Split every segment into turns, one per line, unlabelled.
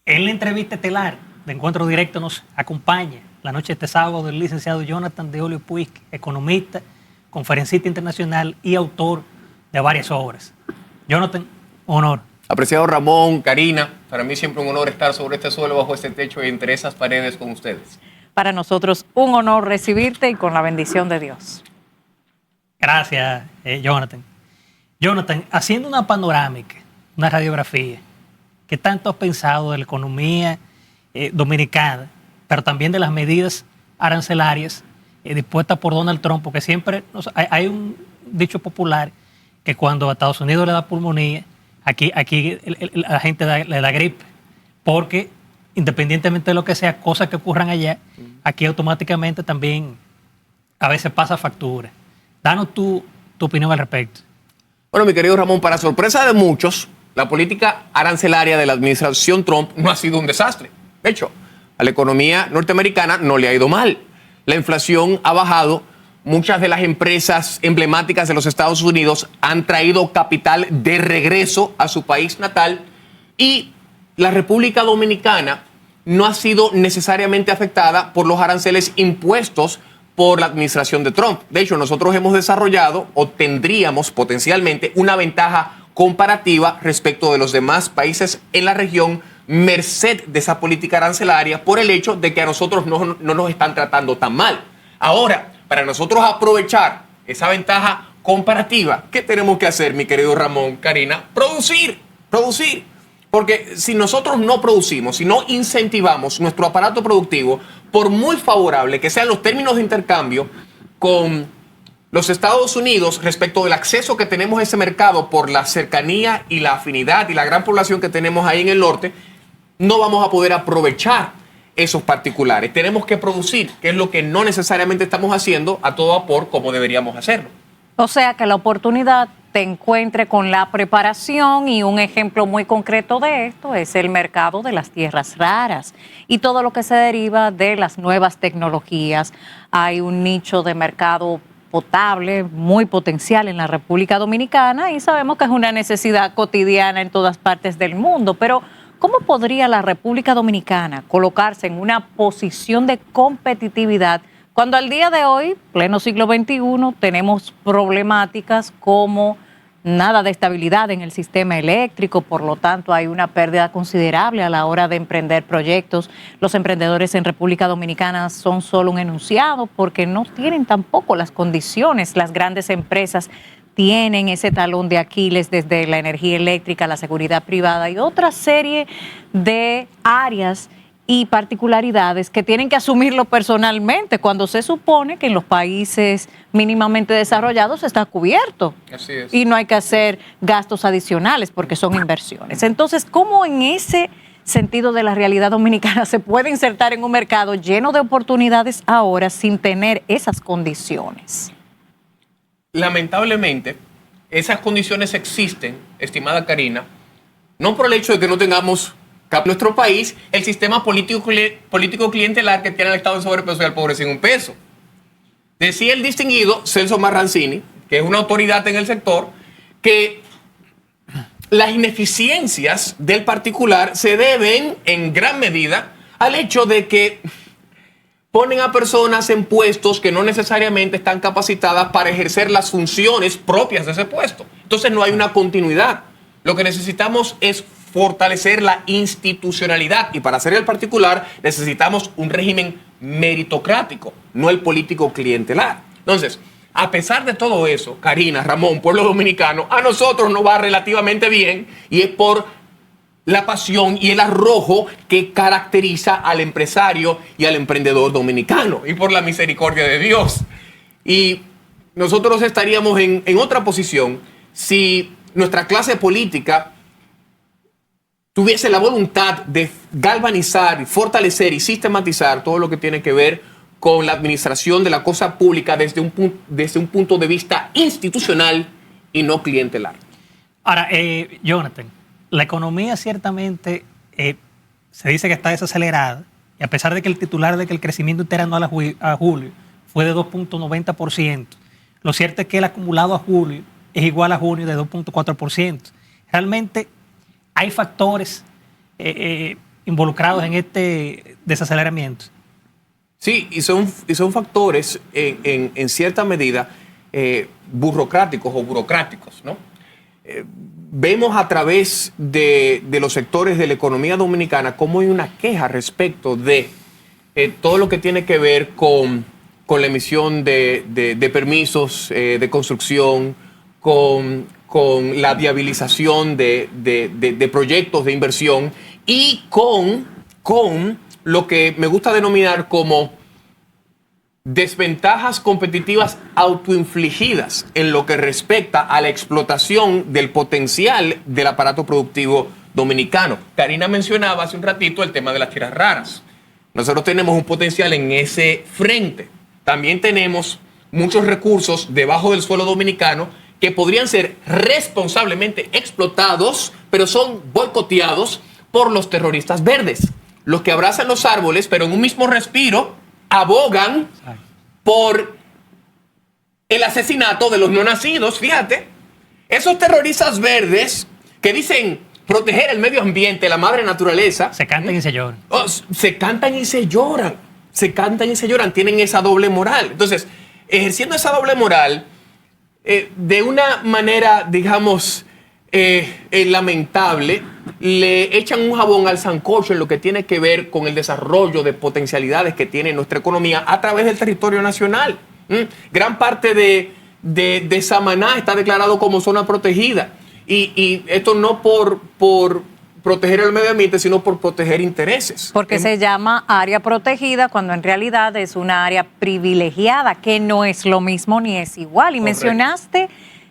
En la entrevista estelar de Encuentro Directo nos acompaña la noche de este sábado el licenciado Jonathan de Olio Puig, economista, conferencista internacional y autor de varias obras. Jonathan, honor.
Apreciado Ramón, Karina, para mí siempre un honor estar sobre este suelo, bajo este techo y entre esas paredes con ustedes.
Para nosotros un honor recibirte y con la bendición de Dios.
Gracias, Jonathan. Jonathan, haciendo una panorámica, una radiografía, ¿qué tanto has pensado de la economía dominicana, pero también de las medidas arancelarias dispuestas por Donald Trump? Porque siempre hay un dicho popular que cuando a Estados Unidos le da pulmonía, aquí la gente le da gripe, porque independientemente de lo que sea, cosas que ocurran allá, aquí automáticamente también a veces pasa factura. Danos tu opinión al respecto.
Bueno, mi querido Ramón, para sorpresa de muchos, la política arancelaria de la administración Trump no ha sido un desastre. De hecho, a la economía norteamericana no le ha ido mal. La inflación ha bajado. Muchas de las empresas emblemáticas de los Estados Unidos han traído capital de regreso a su país natal y la República Dominicana no ha sido necesariamente afectada por los aranceles impuestos por la administración de Trump. De hecho, nosotros hemos desarrollado o tendríamos potencialmente una ventaja comparativa respecto de los demás países en la región, merced de esa política arancelaria, por el hecho de que a nosotros no nos están tratando tan mal. Ahora, para nosotros aprovechar esa ventaja comparativa, ¿qué tenemos que hacer, mi querido Ramón, Karina? Producir. Porque si nosotros no producimos, si no incentivamos nuestro aparato productivo, por muy favorable que sean los términos de intercambio con los Estados Unidos respecto del acceso que tenemos a ese mercado por la cercanía y la afinidad y la gran población que tenemos ahí en el norte, no vamos a poder aprovechar esos particulares. Tenemos que producir, que es lo que no necesariamente estamos haciendo a todo vapor como deberíamos hacerlo.
O sea, que la oportunidad te encuentre con la preparación, y un ejemplo muy concreto de esto es el mercado de las tierras raras y todo lo que se deriva de las nuevas tecnologías. Hay un nicho de mercado potable muy potencial en la República Dominicana y sabemos que es una necesidad cotidiana en todas partes del mundo, pero ¿cómo podría la República Dominicana colocarse en una posición de competitividad cuando al día de hoy, pleno siglo XXI, tenemos problemáticas como nada de estabilidad en el sistema eléctrico? Por lo tanto, hay una pérdida considerable a la hora de emprender proyectos. Los emprendedores en República Dominicana son solo un enunciado porque no tienen tampoco las condiciones. Las grandes empresas tienen ese talón de Aquiles desde la energía eléctrica, la seguridad privada y otra serie de áreas y particularidades que tienen que asumirlo personalmente cuando se supone que en los países mínimamente desarrollados está cubierto.
Así es.
Y no hay que hacer gastos adicionales porque son inversiones. Entonces, ¿cómo en ese sentido de la realidad dominicana se puede insertar en un mercado lleno de oportunidades ahora sin tener esas condiciones?
Lamentablemente, esas condiciones existen, estimada Karina, no por el hecho de que no tengamos en nuestro país el sistema político clientelar que tiene el Estado en sobrepeso y al pobre sin un peso. Decía el distinguido Celso Marrancini, que es una autoridad en el sector, que las ineficiencias del particular se deben en gran medida al hecho de que ponen a personas en puestos que no necesariamente están capacitadas para ejercer las funciones propias de ese puesto. Entonces no hay una continuidad. Lo que necesitamos es fortalecer la institucionalidad, y para hacer el particular necesitamos un régimen meritocrático, no el político clientelar. Entonces, a pesar de todo eso, Karina, Ramón, pueblo dominicano, a nosotros nos va relativamente bien, y es por la pasión y el arrojo que caracteriza al empresario y al emprendedor dominicano, y por la misericordia de Dios. Y nosotros estaríamos en otra posición si nuestra clase política tuviese la voluntad de galvanizar, fortalecer y sistematizar todo lo que tiene que ver con la administración de la cosa pública desde un punto de vista institucional y no clientelar.
Ahora, Jonathan, la economía ciertamente se dice que está desacelerada, y a pesar de que el titular de que el crecimiento interanual a julio fue de 2.90%, lo cierto es que el acumulado a julio es igual a junio de 2.4%. Realmente hay factores involucrados en este desaceleramiento?
Sí, y son factores en cierta medida burocráticos o burocráticos, ¿no? Vemos a través de los sectores de la economía dominicana cómo hay una queja respecto de todo lo que tiene que ver con la emisión de permisos de construcción, con la viabilización de proyectos de inversión y con lo que me gusta denominar como desventajas competitivas autoinfligidas en lo que respecta a la explotación del potencial del aparato productivo dominicano. Karina mencionaba hace un ratito el tema de las tierras raras. Nosotros tenemos un potencial en ese frente. También tenemos muchos recursos debajo del suelo dominicano que podrían ser responsablemente explotados, pero son boicoteados por los terroristas verdes, los que abrazan los árboles, pero en un mismo respiro abogan por el asesinato de los no nacidos. Fíjate, esos terroristas verdes que dicen proteger el medio ambiente, la madre naturaleza,
se cantan y se lloran.
Se cantan y se lloran. Se cantan y se lloran. Tienen esa doble moral. Entonces, ejerciendo esa doble moral, de una manera, digamos, lamentable, le echan un jabón al sancocho en lo que tiene que ver con el desarrollo de potencialidades que tiene nuestra economía a través del territorio nacional. Gran parte de Samaná está declarado como zona protegida. Y esto no por proteger el medio ambiente, sino por proteger intereses.
Porque se llama área protegida cuando en realidad es una área privilegiada, que no es lo mismo ni es igual. Y
Correcto.
mencionaste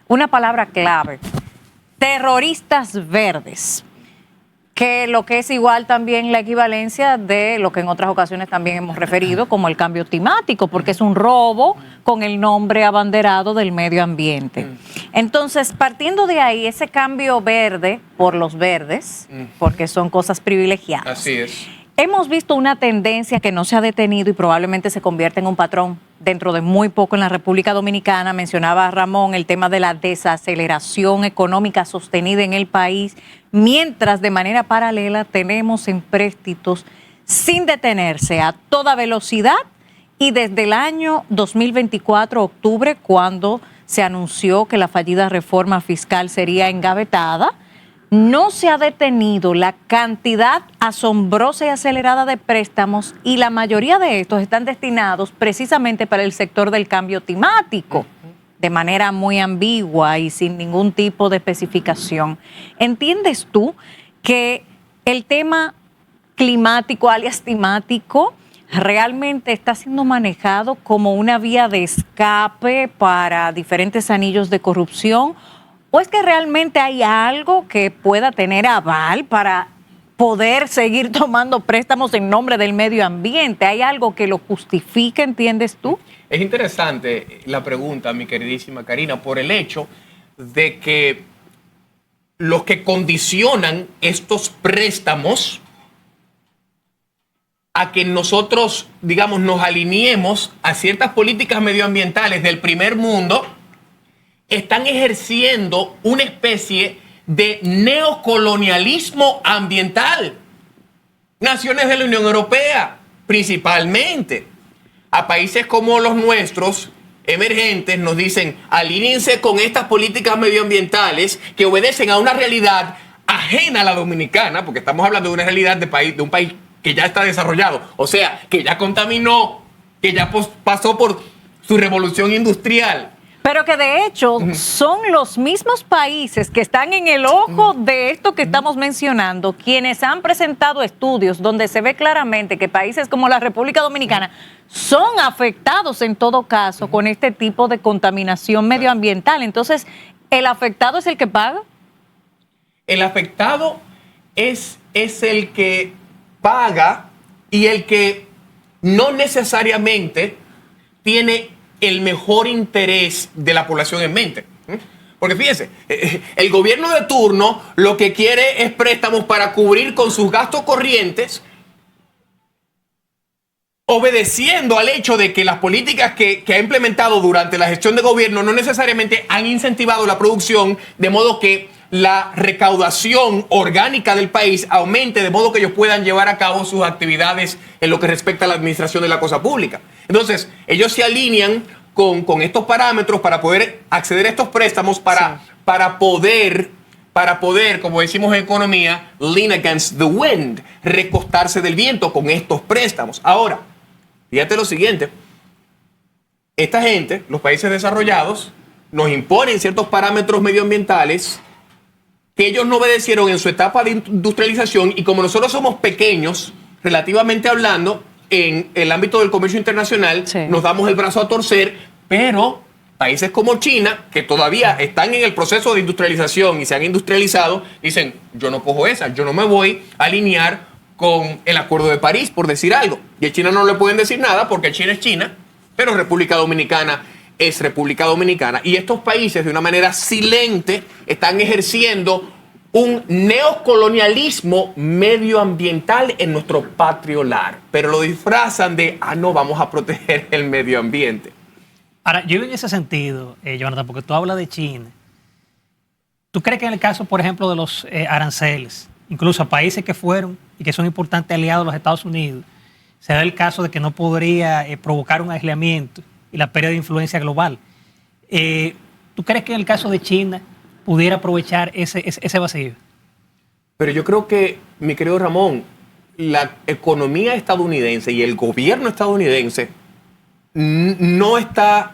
una palabra clave, terroristas verdes, que lo que es igual también la equivalencia de lo que en otras ocasiones también hemos referido como el cambio climático, porque es un robo con el nombre abanderado del medio ambiente. Entonces, partiendo de ahí, ese cambio verde por los verdes, porque son cosas privilegiadas.
Así es.
Hemos visto una tendencia que no se ha detenido y probablemente se convierte en un patrón dentro de muy poco en la República Dominicana. Mencionaba Ramón el tema de la desaceleración económica sostenida en el país, mientras de manera paralela tenemos empréstitos sin detenerse a toda velocidad y desde el año 2024, octubre, cuando se anunció que la fallida reforma fiscal sería engavetada, no se ha detenido la cantidad asombrosa y acelerada de préstamos y la mayoría de estos están destinados precisamente para el sector del cambio climático, de manera muy ambigua y sin ningún tipo de especificación. ¿Entiendes tú que el tema climático, alias climático, realmente está siendo manejado como una vía de escape para diferentes anillos de corrupción? ¿O es que realmente hay algo que pueda tener aval para poder seguir tomando préstamos en nombre del medio ambiente? ¿Hay algo que lo justifique, entiendes tú?
Es interesante la pregunta, mi queridísima Karina, por el hecho de que los que condicionan estos préstamos a que nosotros, digamos, nos alineemos a ciertas políticas medioambientales del primer mundo, están ejerciendo una especie de neocolonialismo ambiental. Naciones de la Unión Europea, principalmente, a países como los nuestros, emergentes, nos dicen, alínense con estas políticas medioambientales que obedecen a una realidad ajena a la dominicana, porque estamos hablando de una realidad de un país que ya está desarrollado, o sea, que ya contaminó, que ya pasó por su revolución industrial.
Pero que de hecho son los mismos países que están en el ojo de esto que estamos mencionando, quienes han presentado estudios donde se ve claramente que países como la República Dominicana son afectados en todo caso con este tipo de contaminación medioambiental. Entonces, ¿el afectado es el que paga?
El afectado es el que paga y el que no necesariamente tiene el mejor interés de la población en mente. Porque fíjense, el gobierno de turno lo que quiere es préstamos para cubrir con sus gastos corrientes, obedeciendo al hecho de que las políticas que ha implementado durante la gestión de gobierno no necesariamente han incentivado la producción, de modo que la recaudación orgánica del país aumente, de modo que ellos puedan llevar a cabo sus actividades en lo que respecta a la administración de la cosa pública. Entonces, ellos se alinean con estos parámetros para poder acceder a estos préstamos para poder, como decimos en economía, lean against the wind, recostarse del viento con estos préstamos. Ahora, fíjate lo siguiente, esta gente, los países desarrollados, nos imponen ciertos parámetros medioambientales que ellos no obedecieron en su etapa de industrialización, y como nosotros somos pequeños, relativamente hablando, en el ámbito del comercio internacional, sí, nos damos el brazo a torcer, pero países como China, que todavía están en el proceso de industrialización y se han industrializado, dicen, yo no cojo esa, yo no me voy a alinear con el Acuerdo de París, por decir algo. Y a China no le pueden decir nada porque China es China, pero República Dominicana es República Dominicana. Y estos países, de una manera silente, están ejerciendo un neocolonialismo medioambiental en nuestro patrio lar, pero lo disfrazan de, no, vamos a proteger el medio ambiente.
Ahora, yo en ese sentido, Jonathan, porque tú hablas de China, ¿tú crees que en el caso, por ejemplo, de los aranceles, incluso a países que fueron y que son importantes aliados de los Estados Unidos, se da el caso de que no podría provocar un aislamiento y la pérdida de influencia global? ¿Tú crees que en el caso de China pudiera aprovechar ese vacío?
Pero yo creo que, mi querido Ramón, la economía estadounidense y el gobierno estadounidense no está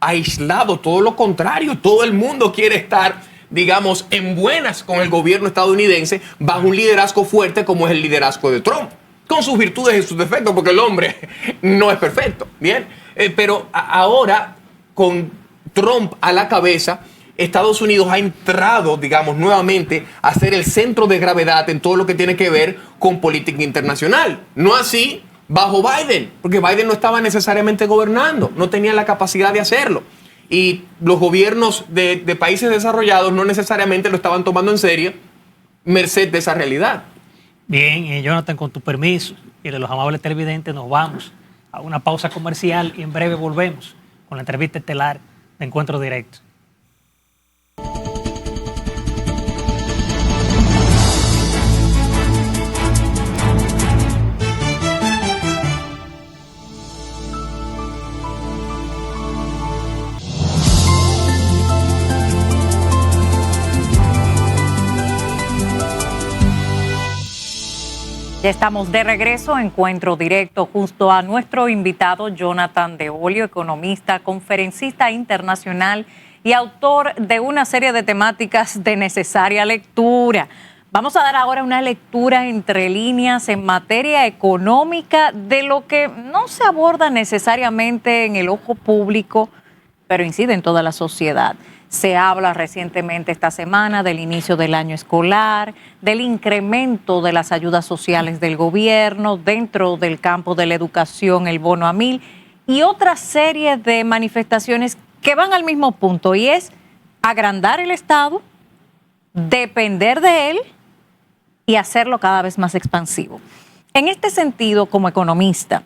aislado, todo lo contrario, todo el mundo quiere estar, digamos, en buenas con el gobierno estadounidense bajo un liderazgo fuerte como es el liderazgo de Trump, con sus virtudes y sus defectos, porque el hombre no es perfecto, ¿bien? Pero ahora, con Trump a la cabeza, Estados Unidos ha entrado, digamos, nuevamente a ser el centro de gravedad en todo lo que tiene que ver con política internacional. No así bajo Biden, porque Biden no estaba necesariamente gobernando, no tenía la capacidad de hacerlo. Y los gobiernos de países desarrollados no necesariamente lo estaban tomando en serio, merced de esa realidad.
Bien, Jonathan, con tu permiso y de los amables televidentes, nos vamos a una pausa comercial y en breve volvemos con la entrevista estelar de Encuentro Directo.
Ya estamos de regreso, Encuentro Directo, justo a nuestro invitado Jonathan de Olio, economista, conferencista internacional y autor de una serie de temáticas de necesaria lectura. Vamos a dar ahora una lectura entre líneas en materia económica de lo que no se aborda necesariamente en el ojo público, pero incide en toda la sociedad. Se habla recientemente esta semana del inicio del año escolar, del incremento de las ayudas sociales del gobierno, dentro del campo de la educación, el bono a 1000 y otra serie de manifestaciones que van al mismo punto, y es agrandar el Estado, depender de él y hacerlo cada vez más expansivo. En este sentido, como economista,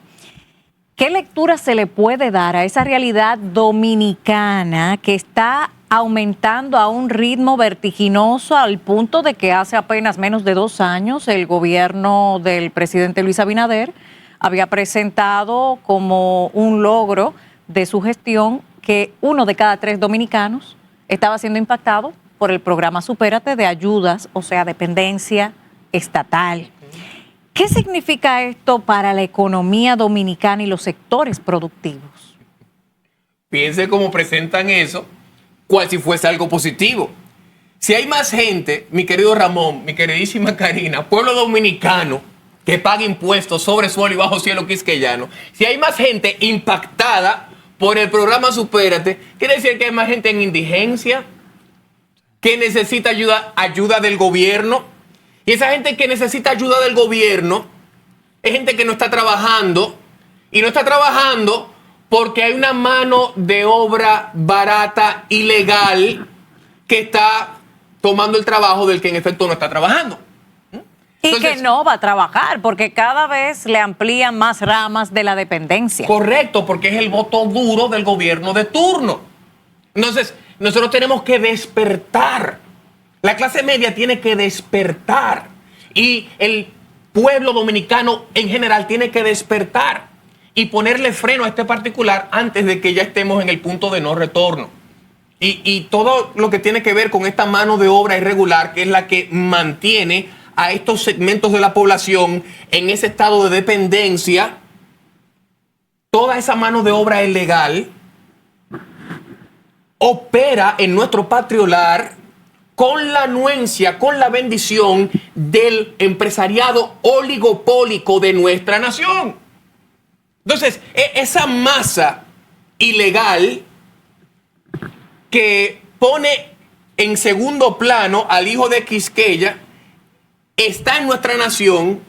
¿qué lectura se le puede dar a esa realidad dominicana que está aumentando a un ritmo vertiginoso al punto de que hace apenas menos de 2 años el gobierno del presidente Luis Abinader había presentado como un logro de su gestión que 1 de cada 3 dominicanos estaba siendo impactado por el programa Supérate de ayudas, o sea, dependencia estatal? ¿Qué significa esto para la economía dominicana y los sectores productivos?
Piense cómo presentan eso, cual si fuese algo positivo. Si hay más gente, mi querido Ramón, mi queridísima Karina, pueblo dominicano que paga impuestos sobre suelo y bajo cielo quisqueyano, si hay más gente impactada por el programa Supérate, quiere decir que hay más gente en indigencia, que necesita ayuda del gobierno. Y esa gente que necesita ayuda del gobierno es gente que no está trabajando, y no está trabajando porque hay una mano de obra barata, ilegal, que está tomando el trabajo del que en efecto no está trabajando. Entonces,
y que no va a trabajar porque cada vez le amplían más ramas de la dependencia.
Correcto, porque es el voto duro del gobierno de turno. Entonces, nosotros tenemos que despertar La clase media tiene que despertar y el pueblo dominicano en general tiene que despertar y ponerle freno a este particular antes de que ya estemos en el punto de no retorno. Y todo lo que tiene que ver con esta mano de obra irregular, que es la que mantiene a estos segmentos de la población en ese estado de dependencia, toda esa mano de obra ilegal opera en nuestro patriolar con la anuencia, con la bendición del empresariado oligopólico de nuestra nación. Entonces, esa masa ilegal que pone en segundo plano al hijo de Quisqueya está en nuestra nación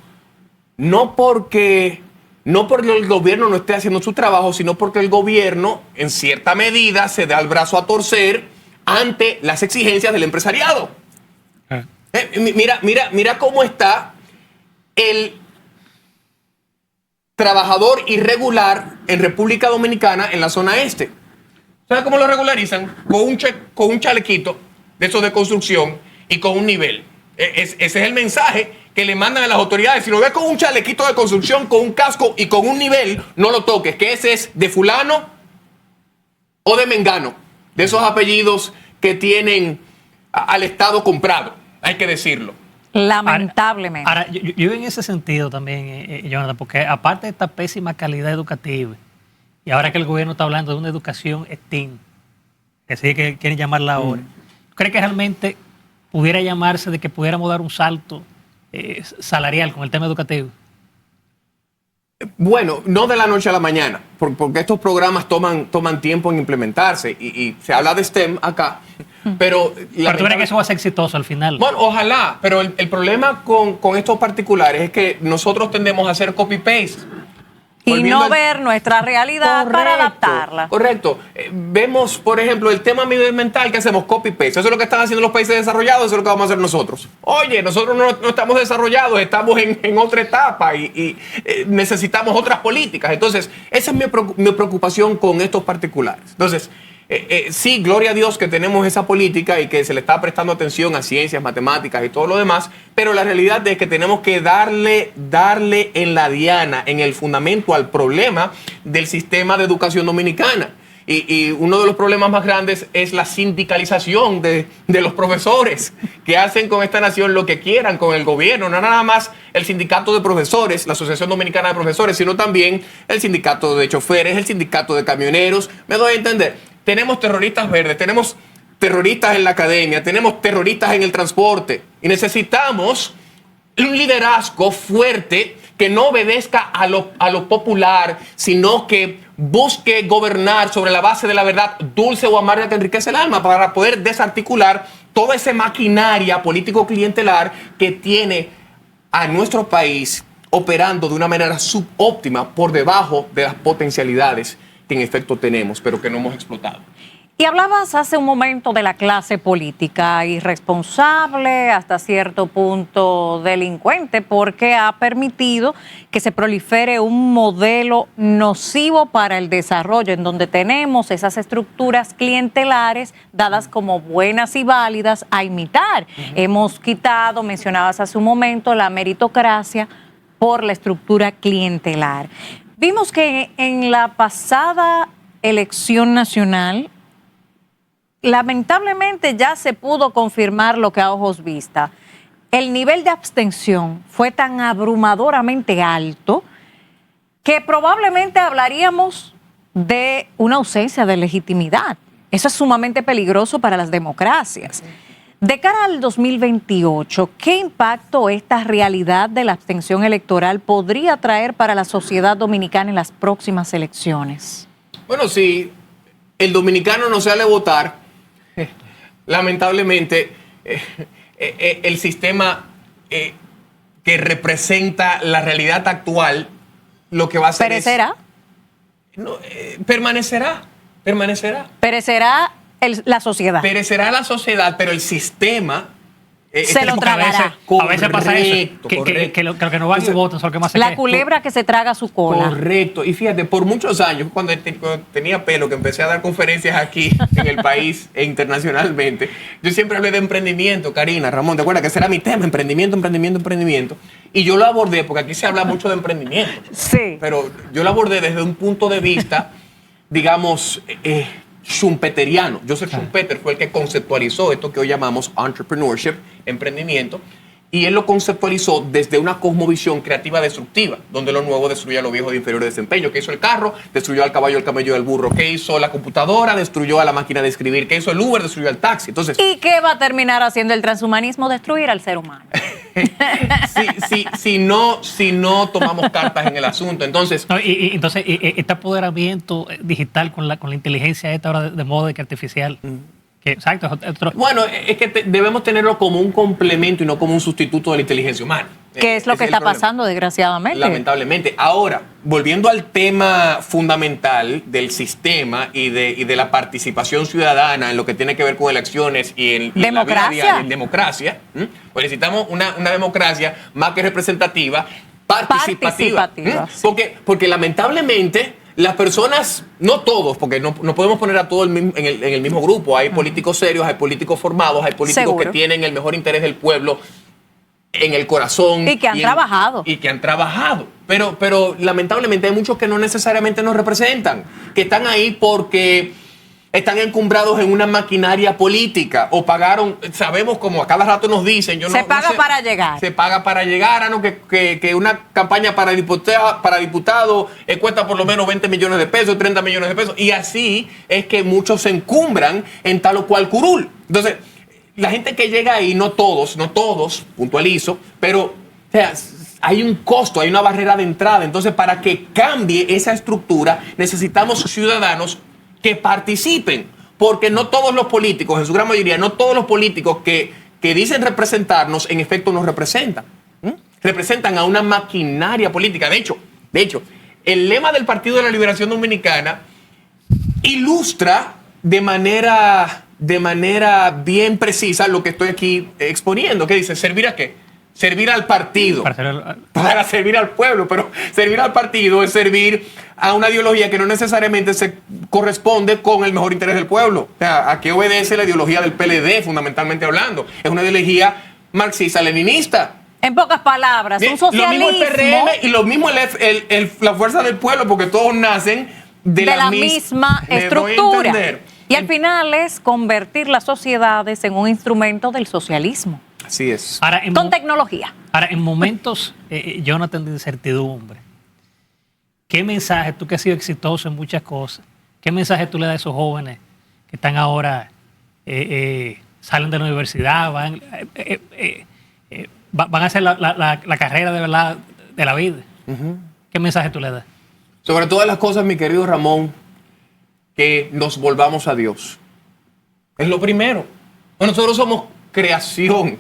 no porque el gobierno no esté haciendo su trabajo, sino porque el gobierno, en cierta medida, se da el brazo a torcer ante las exigencias del empresariado. Mira cómo está el trabajador irregular en República Dominicana en la zona este. ¿Sabes cómo lo regularizan? Con un chalequito de esos de construcción y con un nivel. Ese es el mensaje que le mandan a las autoridades. Si lo ves con un chalequito de construcción, con un casco y con un nivel, no lo toques, que ese es de fulano o de mengano, de esos apellidos que tienen al Estado comprado, hay que decirlo.
Lamentablemente.
Ahora, yo en ese sentido también, Jonathan, porque aparte de esta pésima calidad educativa, y ahora que el gobierno está hablando de una educación STEAM, que sí que quieren llamarla ahora, ¿cree que realmente pudiera llamarse de que pudiéramos dar un salto salarial con el tema educativo?
Bueno, no de la noche a la mañana, porque estos programas toman tiempo en implementarse y se habla de STEM acá, pero...
Pero tú crees que eso va a ser exitoso al final.
Bueno, ojalá, pero el problema con estos particulares es que nosotros tendemos a hacer copy-paste.
Y no ver nuestra realidad para adaptarla.
Correcto. Vemos, por ejemplo, el tema medioambiental que hacemos copy-paste. Eso es lo que están haciendo los países desarrollados, eso es lo que vamos a hacer nosotros. Oye, nosotros no estamos desarrollados, estamos en otra etapa y necesitamos otras políticas. Entonces, esa es mi preocupación con estos particulares. Entonces, sí, gloria a Dios que tenemos esa política y que se le está prestando atención a ciencias, matemáticas y todo lo demás, pero la realidad es que tenemos que darle en la diana, en el fundamento al problema del sistema de educación dominicana. Y uno de los problemas más grandes es la sindicalización de los profesores, que hacen con esta nación lo que quieran con el gobierno. No nada más el sindicato de profesores, la Asociación Dominicana de Profesores, sino también el sindicato de choferes, el sindicato de camioneros. Me doy a entender. Tenemos terroristas verdes, tenemos terroristas en la academia, tenemos terroristas en el transporte y necesitamos un liderazgo fuerte que no obedezca a lo popular, sino que busque gobernar sobre la base de la verdad dulce o amarga que enriquece el alma para poder desarticular toda esa maquinaria político-clientelar que tiene a nuestro país operando de una manera subóptima por debajo de las potencialidades que en efecto tenemos, pero que no hemos explotado.
Y hablabas hace un momento de la clase política irresponsable, hasta cierto punto delincuente, porque ha permitido que se prolifere un modelo nocivo para el desarrollo, en donde tenemos esas estructuras clientelares dadas como buenas y válidas a imitar. Hemos quitado, mencionabas hace un momento, la meritocracia por la estructura clientelar. Vimos que en la pasada elección nacional, lamentablemente ya se pudo confirmar lo que a ojos vista. El nivel de abstención fue tan abrumadoramente alto que probablemente hablaríamos de una ausencia de legitimidad. Eso es sumamente peligroso para las democracias. De cara al 2028, ¿qué impacto esta realidad de la abstención electoral podría traer para la sociedad dominicana en las próximas elecciones?
Bueno, si el dominicano no sale a votar, lamentablemente el sistema que representa la realidad actual, lo que va a hacer
¿perecerá?
Permanecerá.
¿Perecerá la sociedad?
Perecerá la sociedad, pero el sistema
Se lo
Porque
tragará.
a veces pasa eso,
Correcto.
que los que no van y votan son los que más se
La
quejan.
culebra que se traga su cola.
Correcto. Y fíjate, por muchos años, cuando tenía pelo, que empecé a dar conferencias aquí en el país e internacionalmente, yo siempre hablé de emprendimiento, Karina, Ramón, ¿te acuerdas que ese era mi tema? Emprendimiento. Y yo lo abordé, porque aquí se habla mucho de emprendimiento.
Sí.
Pero yo lo abordé desde un punto de vista, digamos, schumpeteriano. Joseph Schumpeter fue el que conceptualizó esto que hoy llamamos entrepreneurship, emprendimiento, y él lo conceptualizó desde una cosmovisión creativa destructiva, donde lo nuevo destruye a lo viejo de inferior desempeño. ¿Qué hizo el carro? Destruyó al caballo, el camello y el burro. ¿Qué hizo la computadora? Destruyó a la máquina de escribir. ¿Qué hizo el Uber? Destruyó al taxi. Entonces,
¿Y qué va a terminar haciendo el transhumanismo? Destruir al ser humano.
si no tomamos cartas en el asunto, entonces...
No, entonces, este apoderamiento digital con la inteligencia esta ahora de moda que artificial. Que, exacto, es otro.
Bueno, es que debemos tenerlo como un complemento y no como un sustituto de la inteligencia humana.
¿Qué es lo que
el
está
problema.
pasando, desgraciadamente?
Lamentablemente. Ahora, volviendo al tema fundamental del sistema y de la participación ciudadana en lo que tiene que ver con elecciones y en la vida diaria, en democracia, pues necesitamos una democracia más que representativa, participativa.
Sí.
Porque lamentablemente las personas, no todos, porque no podemos poner a todos en el mismo grupo. Hay políticos serios, hay políticos formados, hay políticos
Seguro.
que tienen el mejor interés del pueblo en el corazón.
Y que han trabajado.
Y que han trabajado. Pero lamentablemente hay muchos que no necesariamente nos representan, que están ahí porque están encumbrados en una maquinaria política o pagaron, sabemos como a cada rato nos dicen,
Se paga para llegar.
Se paga para llegar, ¿no? Que una campaña para diputado cuesta por lo menos 20 millones de pesos, 30 millones de pesos, y así es que muchos se encumbran en tal o cual curul. Entonces, la gente que llega ahí, no todos, puntualizo, pero o sea, hay un costo, hay una barrera de entrada. Entonces, para que cambie esa estructura, necesitamos ciudadanos que participen, porque no todos los políticos, en su gran mayoría, no todos los políticos que dicen representarnos, en efecto nos representan. Representan a una maquinaria política. De hecho, el lema del Partido de la Liberación Dominicana ilustra de manera bien precisa lo que estoy aquí exponiendo. ¿Qué dice? ¿Servir a qué? Servir al partido. Para servir al pueblo, pero servir al partido es servir a una ideología que no necesariamente se corresponde con el mejor interés del pueblo. O sea, ¿a qué obedece la ideología del PLD, fundamentalmente hablando? Es una ideología marxista-leninista.
En pocas palabras, un socialismo.
Lo mismo el PRM y lo mismo la fuerza del pueblo, porque todos nacen de la misma
estructura. Y al final es convertir las sociedades en un instrumento del socialismo.
Así es.
Ahora,
Con tecnología.
Ahora, en momentos, Jonathan, de incertidumbre, ¿qué mensaje, tú que has sido exitoso en muchas cosas, qué mensaje tú le das a esos jóvenes que están ahora, salen de la universidad, van a hacer la carrera de verdad de la vida? ¿Qué mensaje tú le das?
Sobre todas las cosas, mi querido Ramón, que nos volvamos a Dios. Es lo primero. Nosotros somos creación.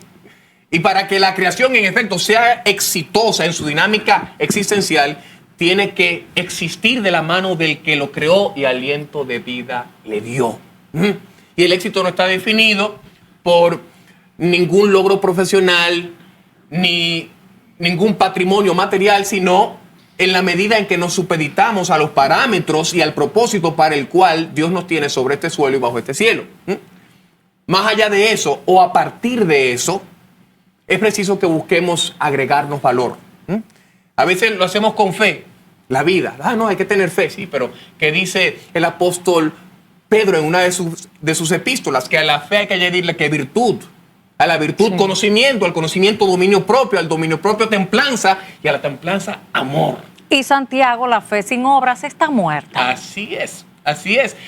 Y para que la creación, en efecto, sea exitosa en su dinámica existencial, tiene que existir de la mano del que lo creó y aliento de vida le dio. Y el éxito no está definido por ningún logro profesional ni ningún patrimonio material, sino en la medida en que nos supeditamos a los parámetros y al propósito para el cual Dios nos tiene sobre este suelo y bajo este cielo. Más allá de eso, o a partir de eso, es preciso que busquemos agregarnos valor. A veces lo hacemos con fe, la vida. No, hay que tener fe, sí, pero ¿qué dice el apóstol Pedro en una de sus epístolas? Que a la fe hay que añadirle que virtud. A la virtud, conocimiento, al conocimiento, dominio propio, al dominio propio, templanza, y a la templanza, amor.
Y Santiago, la fe sin obras está muerta.
Así es.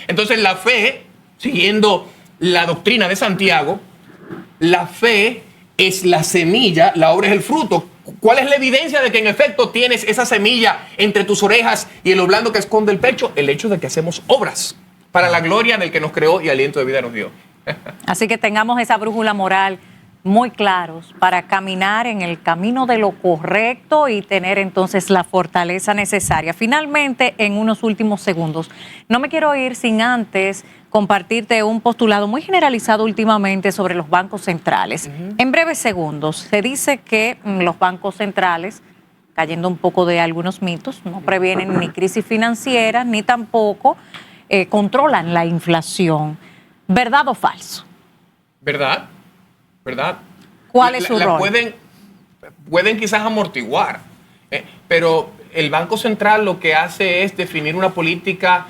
Entonces la fe, siguiendo la doctrina de Santiago, la fe es la semilla, la obra es el fruto. ¿Cuál es la evidencia de que en efecto tienes esa semilla entre tus orejas y el oblando que esconde el pecho? El hecho de que hacemos obras para la gloria del que nos creó y aliento de vida nos dio.
Así que tengamos esa brújula moral muy claros para caminar en el camino de lo correcto y tener entonces la fortaleza necesaria. Finalmente, en unos últimos segundos, no me quiero ir sin antes compartirte un postulado muy generalizado últimamente sobre los bancos centrales. En breves segundos, se dice que los bancos centrales, cayendo un poco de algunos mitos, no previenen ni crisis financiera ni tampoco controlan la inflación. ¿Verdad o falso?
¿Verdad?
¿Cuál es su rol?
Pueden quizás amortiguar, pero el Banco Central lo que hace es definir una política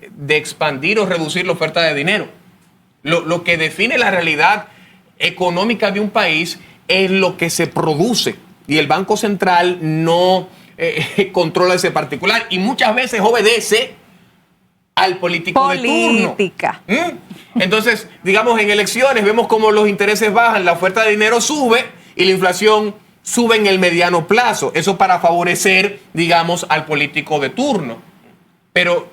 de expandir o reducir la oferta de dinero. Lo que define la realidad económica de un país es lo que se produce, y el Banco Central no controla ese particular y muchas veces obedece al político de turno. Entonces, digamos, en elecciones vemos cómo los intereses bajan, la oferta de dinero sube y la inflación sube en el mediano plazo. Eso para favorecer, digamos, al político de turno. Pero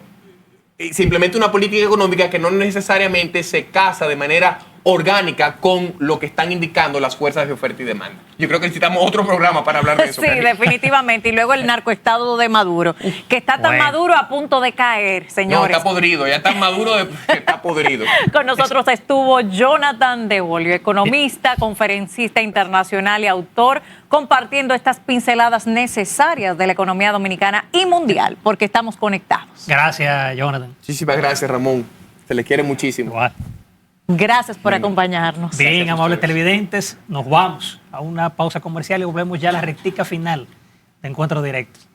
simplemente una política económica que no necesariamente se casa de manera orgánica con lo que están indicando las fuerzas de oferta y demanda. Yo creo que necesitamos otro programa para hablar de eso.
Sí, definitivamente. Y luego el narcoestado de Maduro, que está tan maduro a punto de caer, señores.
No, está podrido, ya está maduro, que está podrido.
Con nosotros estuvo Jonathan de Bolio, economista, conferencista internacional y autor, compartiendo estas pinceladas necesarias de la economía dominicana y mundial, porque estamos conectados.
Gracias, Jonathan.
Muchísimas gracias, Ramón. Se le quiere muchísimo.
Igual.
Gracias por acompañarnos.
Bien, amables televidentes, nos vamos a una pausa comercial y volvemos ya a la rectica final de Encuentros Directos.